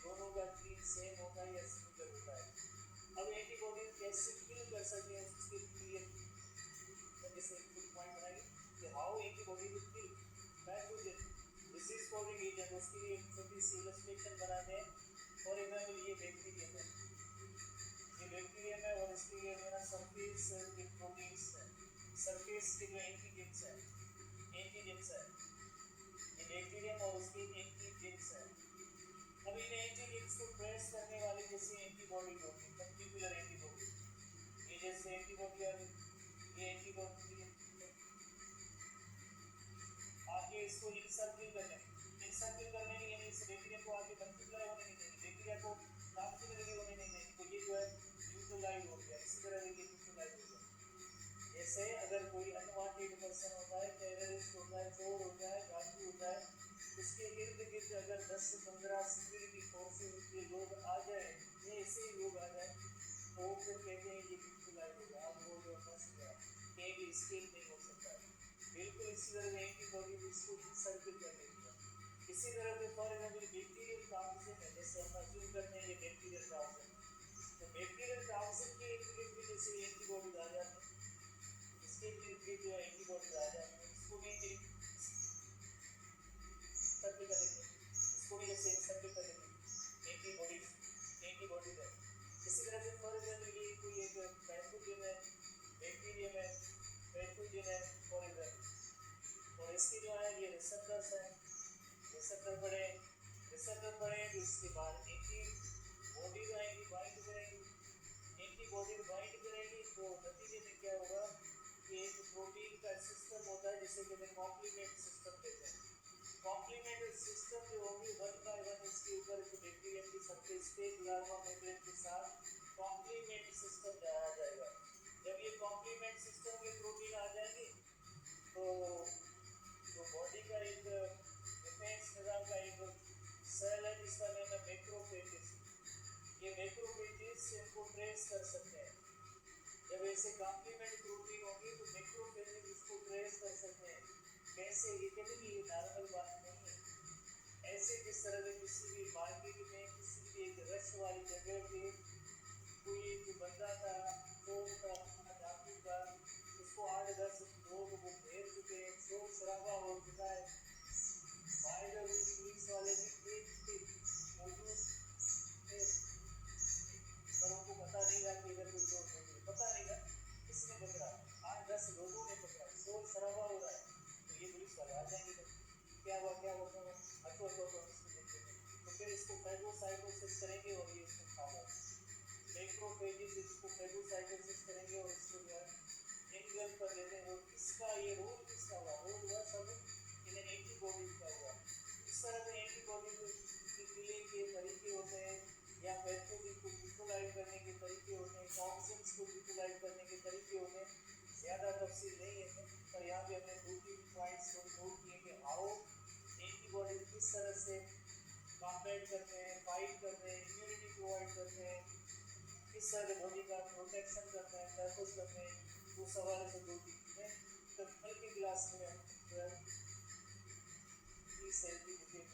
Speaker 1: दोनों का जीन सेम होता है या सिमिलर होता है। अब एंटीबॉडी कैसे किल कर सकते हैं उसके लिए जैसे कुछ पॉइंट बनाएंगे कि how antibody will kill pathogen disease causing agent, उसके लिए छोटी सी इलस्ट्रेशन बनाते हैं। फॉर एग्जाम्पल ये बैक्टीरियम है, ये बैक्टीरियम है और इसके लिए मेरा सरफेस के प्रोटीन्स है, सरफेस के जो एंटीजेंस है, एंटीजेंस है, ये बैक्टीरियम और उसके एंटीजेंस है। अब इन एंटीजेंस को ट्रेस करने वाली जैसे एंटीबॉडी होती है, पर्टिकुलर एंटीबॉडी, ये जैसे एंटीबॉडी और ये एंटीबॉडी आगे इसको इंसर्किल करने यानी इस बैक्टीरिया को आगे मल्टीप्लाई होने नहीं देंगे, बैक्टीरिया को ट्रांसफर होने नहीं देंगे, तो ये जो है न्यूट्रलाइज हो गया। इसी तरह ये न्यूट्रलाइज हो गया। जैसे अगर कोई अनवांटेड पर्सन होता है, टेररिस्ट होता है, चोर होता है, घातकी होता है, उसके इर्द गिर्द अगर 10 से 15 सिक्योरिटी फोर्सेज के लोग आ जाए, ऐसे ही लोग आ जाए, तो फिर कहते हैं ये न्यूट्रलाइज हो गया, अब वो जो फंस गया, कहीं भी स्केल नहीं हो सकता है। बिल्कुल इसी तरह एंटीबॉडी इसको सर्किल कर देती है। इसी तरह से फॉर एग्जाम्पल बैक्टीरियल टॉक्सिन है, जैसे हम अज्यूम करते हैं ये बैक्टीरियल टॉक्सिन, तो बैक्टीरियल टॉक्सिन के इर्द जैसे एंटीबॉडी आ जाते हैं, इसके इर्द जो एंटीबॉडी आ जाते हैं, इसको भी सर्किल कर देंगे, इसको भी जैसे सर्किल कर देंगे एंटीबॉडी है। इसी तरह से फॉर एग्जाम्पल ये कोई एक पैथोजन है, बैक्टीरियम है, पैथोजन है फॉर एग्जाम्पल, और इसके जो है ये रिसेप्टर्स हैं, रिसेप्टर पड़े तो इसके बाद एंटीबॉडी बाइंड करेगी तो नतीजे में क्या होगा कि एक प्रोटीन का सिस्टम होता है जिसे कहते हैं कॉम्प्लीमेंट सिस्टम कहते हैं। कॉम्प्लीमेंट सिस्टम जो होगी वन बाय वन इसके ऊपर बैक्टीरियम की सरफेस पे लार्वा मेम्ब्रेन के साथ कॉम्प्लीमेंट सिस्टम जाया जाएगा। जब ये कॉम्प्लीमेंट सिस्टम के प्रोटीन आ जाएंगे तो बॉडी का एक डिफेंस निजाम का एक सेल है जिसका नाम है मैक्रोफेजेस। ये मैक्रोफेजेस इनको ट्रेस कर सकते हैं। जब ऐसे कॉम्प्लीमेंट प्रोटीन होंगे तो मैक्रोफेजेस इसको ट्रेस कर सकते हैं। कैसे? ये कहते हैं कि ये नॉर्मल बात नहीं है। ऐसे जिस तरह से किसी भी मार्केट में किसी भी एक रश वाली जगह पे कोई एक बंदा था चोर का डाकू का, उसको 8-10 लोग वो घेर चुके हैं, शोर शराबा हो चुका है, बाहर पुलिस वाले भी एक मौजूद थे पर उनको पता नहीं था कि इधर कोई चोर नहीं, पता नहीं था किसने पकड़ा, 8-10 लोगों ने पकड़ा, शोर शराबा हो रहा है तो ये पुलिस वाले आ जाएंगे तो क्या हुआ हटो इसको देखते हैं तो फिर इसको फैगोसाइटोसिस करेंगे और ये इसको खा जाएगा। मैक्रोफेजेस इसको फैगोसाइटोसिस करेंगे और इसको जो है इनगल कर देते हैं। और इसका ये रोल किसका हुआ? रोल हुआ सब इन्हें एंटीबॉडीज का हुआ। इस तरह से एंटीबॉडीज की किलिंग के तरीके होते हैं या पैथोजन को न्यूट्रलाइज करने के तरीके होते हैं, टॉक्सिन्स को न्यूट्रलाइज करने के तरीके होते हैं। ज़्यादा तफसील नहीं है पर यहाँ पे हमने 2-3 पॉइंट्स को नोट किए कि आओ एंटीबॉडीज किस तरह से कॉम्बैट करते हैं, फाइट करते हैं, इम्यूनिटी प्रोवाइड करते हैं, किस तरह से बॉडी का प्रोटेक्शन करते हैं, पर्पस करते हैं। वो सवाल से 2-3 चीज़ें तो कल की क्लास में हम 12th की सेल की बुकें